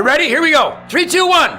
You ready? Here we go. 3, 2, 1.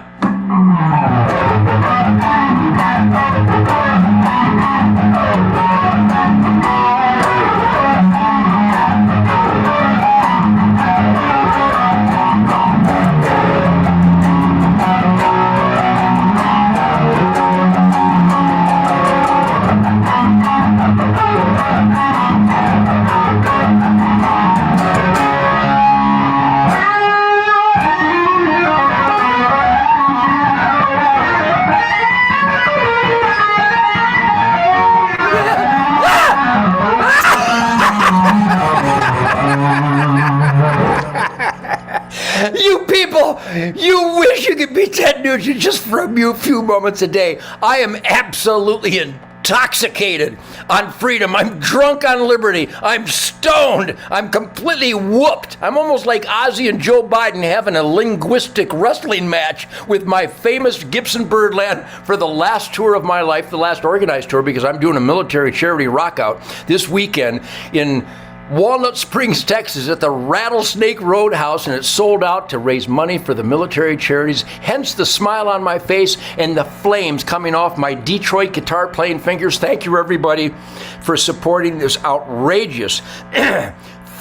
You people, you wish you could be Ted Nugent just for a few moments a day. I am absolutely intoxicated on freedom. I'm drunk on liberty. I'm stoned. I'm completely whooped. I'm almost like Ozzy and Joe Biden having a linguistic wrestling match with my famous Gibson Birdland for the last tour of my life, the last organized tour, because I'm doing a military charity rock out this weekend in Walnut Springs, Texas, at the Rattlesnake Roadhouse, and it's sold out to raise money for the military charities. Hence the smile on my face and the flames coming off my Detroit guitar playing fingers. Thank you, everybody, for supporting this outrageous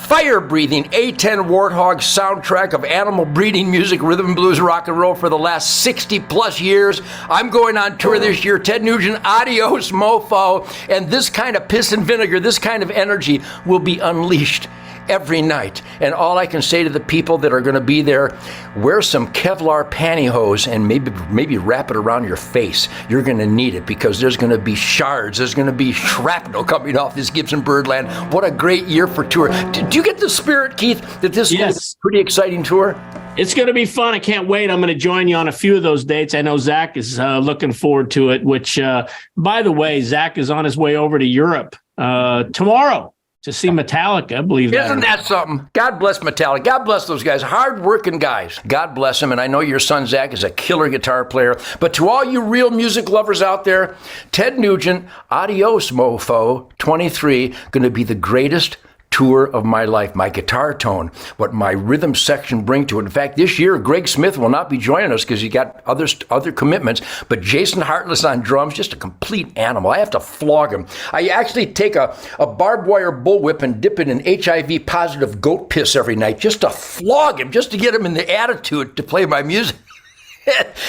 fire-breathing A10 Warthog soundtrack of animal breeding music, rhythm and blues, rock and roll for the last 60 plus years. I'm going on tour this year. Ted Nugent, adios, mofo. And this kind of piss and vinegar, this kind of energy will be unleashed every night. And all I can say to the people that are going to be there, wear some Kevlar pantyhose and maybe wrap it around your face. You're going to need it because there's going to be shards. There's going to be shrapnel coming off this Gibson Birdland. What a great year for tour. Do you get the spirit, Keith, that this is a pretty exciting tour? It's going to be fun. I can't wait. I'm going to join you on a few of those dates. I know Zach is looking forward to it, which, by the way, Zach is on his way over to Europe tomorrow to see Metallica, I believe that. Isn't that something? God bless Metallica. God bless those guys. Hard-working guys. God bless them. And I know your son, Zach, is a killer guitar player. But to all you real music lovers out there, Ted Nugent, adios, mofo, 23, going to be the greatest tour of my life. My guitar tone, what my rhythm section bring to it. In fact, this year, Greg Smith will not be joining us because he got other commitments, but Jason Hartless on drums, just a complete animal. I have to flog him. I actually take a barbed wire bullwhip and dip it in HIV positive goat piss every night just to flog him, just to get him in the attitude to play my music.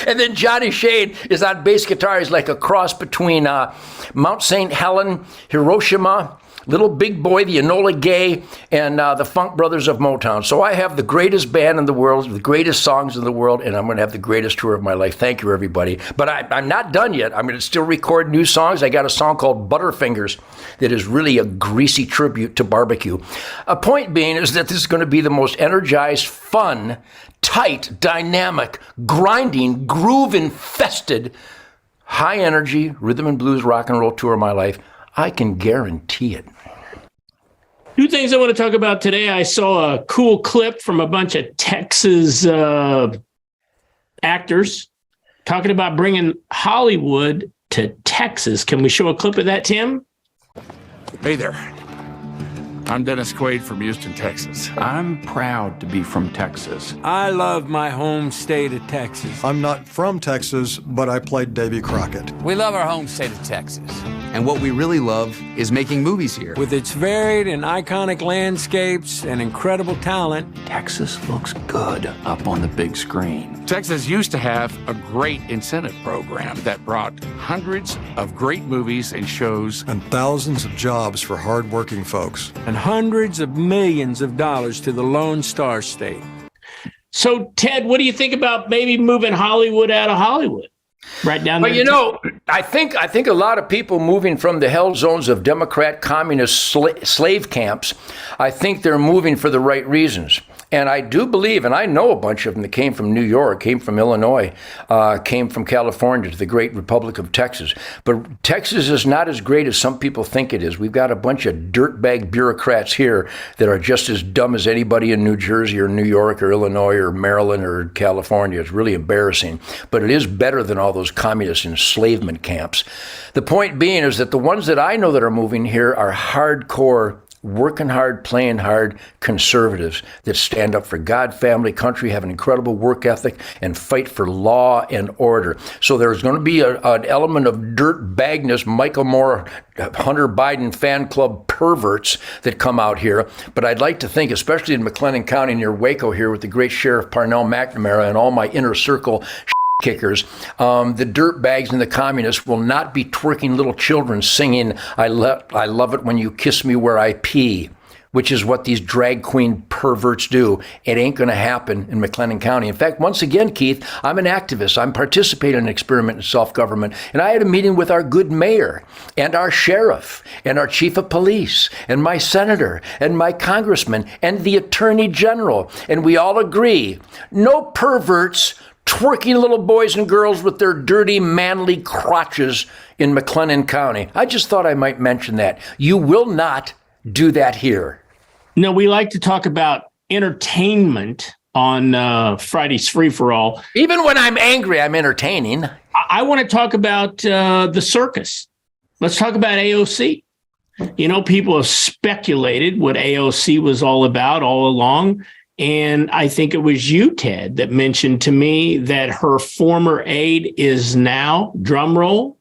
And then Johnny Shane is on bass guitar. He's like a cross between Mount St. Helen, Hiroshima, Little Big Boy, the Enola Gay, and the Funk Brothers of Motown. So I have the greatest band in the world, the greatest songs in the world, and I'm going to have the greatest tour of my life. Thank you, everybody. But I'm not done yet. I'm going to still record new songs. I got a song called Butterfingers that is really a greasy tribute to barbecue. A point being is that this is going to be the most energized, fun, tight, dynamic, grinding, groove-infested, high-energy rhythm and blues rock and roll tour of my life. I can guarantee it. Two things I want to talk about today. I saw a cool clip from a bunch of Texas actors talking about bringing Hollywood to Texas. Can we show a clip of that, Tim? Hey there. I'm Dennis Quaid from Houston, Texas. I'm proud to be from Texas. I love my home state of Texas. I'm not from Texas, but I played Davy Crockett. We love our home state of Texas. And what we really love is making movies here. With its varied and iconic landscapes and incredible talent, Texas looks good up on the big screen. Texas used to have a great incentive program that brought hundreds of great movies and shows. And thousands of jobs for hardworking folks. and hundreds of millions of dollars to the Lone Star State. So, Ted, what do you think about maybe moving Hollywood out of Hollywood? Right down there. Well, you know, I think a lot of people moving from the hell zones of Democrat communist slave camps, I think they're moving for the right reasons. And I do believe, and I know a bunch of them that came from New York, came from Illinois, came from California to the great Republic of Texas. But Texas is not as great as some people think it is. We've got a bunch of dirtbag bureaucrats here that are just as dumb as anybody in New Jersey or New York or Illinois or Maryland or California. It's really embarrassing. But it is better than all those communist enslavement camps. The point being is that the ones that I know that are moving here are hardcore working hard, playing hard conservatives that stand up for God, family, country, have an incredible work ethic, and fight for law and order. So there's going to be an element of dirt bagness, Michael Moore, Hunter Biden fan club perverts that come out here. But I'd like to think, especially in McLennan County near Waco here with the great Sheriff Parnell McNamara and all my inner circle kickers, the dirt bags and the communists will not be twerking little children singing, I love it when you kiss me where I pee, which is what these drag queen perverts do. It ain't going to happen in McLennan County. In fact, once again, Keith, I'm an activist. I'm participating in an experiment in self-government. And I had a meeting with our good mayor and our sheriff and our chief of police and my senator and my congressman and the attorney general. And we all agree, no perverts twerking little boys and girls with their dirty, manly crotches in McLennan County. I just thought I might mention that. You will not do that here. No, we like to talk about entertainment on Friday's Free for All. Even when I'm angry, I'm entertaining. I want to talk about the circus. Let's talk about AOC. You know, people have speculated what AOC was all about all along. And I think it was you, Ted, that mentioned to me that her former aide is now, drum roll,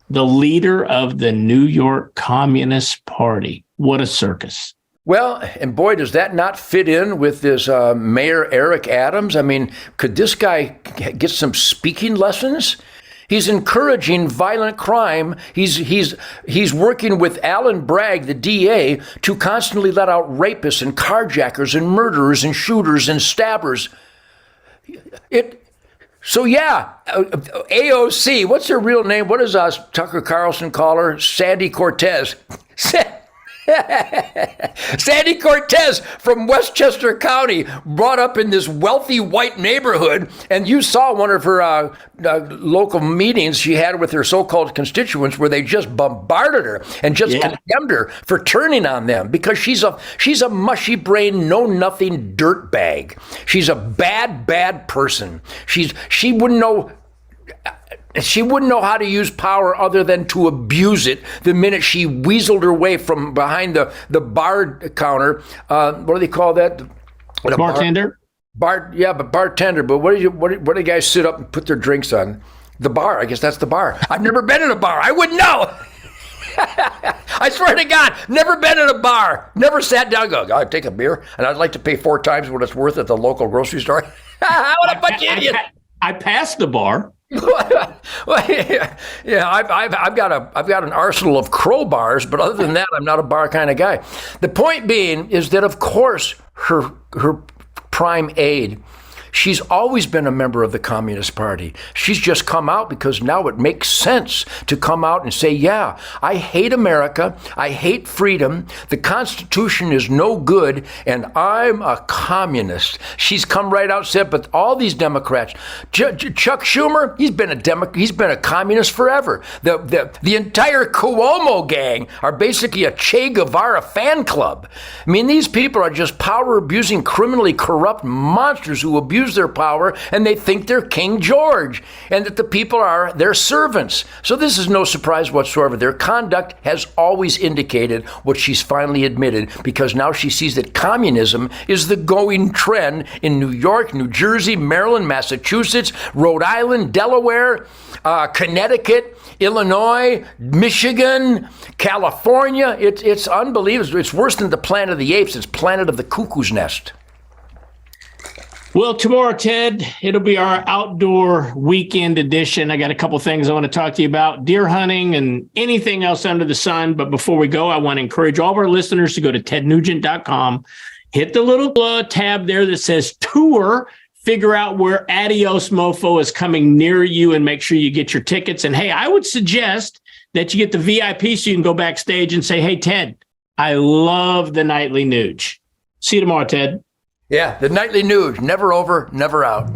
the leader of the New York Communist Party. What a circus. Well, and boy, does that not fit in with this Mayor Eric Adams? I mean, could this guy get some speaking lessons? He's encouraging violent crime. He's working with Alan Bragg, the DA, to constantly let out rapists and carjackers and murderers and shooters and stabbers. So yeah, AOC, what's her real name? What does Tucker Carlson call her? Sandy Cortez. Sandy Cortez from Westchester County, brought up in this wealthy white neighborhood, and you saw one of her local meetings she had with her so-called constituents where they just bombarded her and just condemned her for turning on them because she's a mushy brain, know nothing dirtbag. She's a bad person. She wouldn't know. She wouldn't know how to use power other than to abuse it the minute she weaseled her way from behind the bar counter. What do they call that? Bartender? But bartender. But what do the guys sit up and put their drinks on? The bar. I guess that's the bar. I've never been in a bar. I wouldn't know. I swear to God, never been in a bar. Never sat down and go, I'd take a beer, and I'd like to pay 4 times what it's worth at the local grocery store. What a bunch of idiots. I passed the bar. Well, yeah, I've got an arsenal of crowbars, but other than that, I'm not a bar kind of guy. The point being is that, of course, her prime aide, she's always been a member of the Communist Party. She's just come out because now it makes sense to come out and say, yeah, I hate America. I hate freedom. The Constitution is no good, and I'm a communist. She's come right out and said, but all these Democrats, Chuck Schumer, he's been a communist forever. The entire Cuomo gang are basically a Che Guevara fan club. I mean, these people are just power-abusing, criminally corrupt monsters who abuse their power, and they think they're King George and that the people are their servants. So this is no surprise whatsoever. Their conduct has always indicated what she's finally admitted, because now she sees that communism is the going trend in New York, New Jersey, Maryland, Massachusetts, Rhode Island, Delaware, Connecticut, Illinois, Michigan, California. It's unbelievable. It's worse than the Planet of the Apes. It's Planet of the Cuckoo's Nest. Well, tomorrow, Ted, it'll be our outdoor weekend edition. I got a couple things I want to talk to you about, deer hunting and anything else under the sun. But before we go, I want to encourage all of our listeners to go to tednugent.com, hit the little tab there that says tour, figure out where Adios Mofo is coming near you, and make sure you get your tickets. And hey, I would suggest that you get the VIP so you can go backstage and say, hey, Ted, I love the nightly Nuge. See you tomorrow, Ted. Yeah, the nightly Nuge, never over, never out.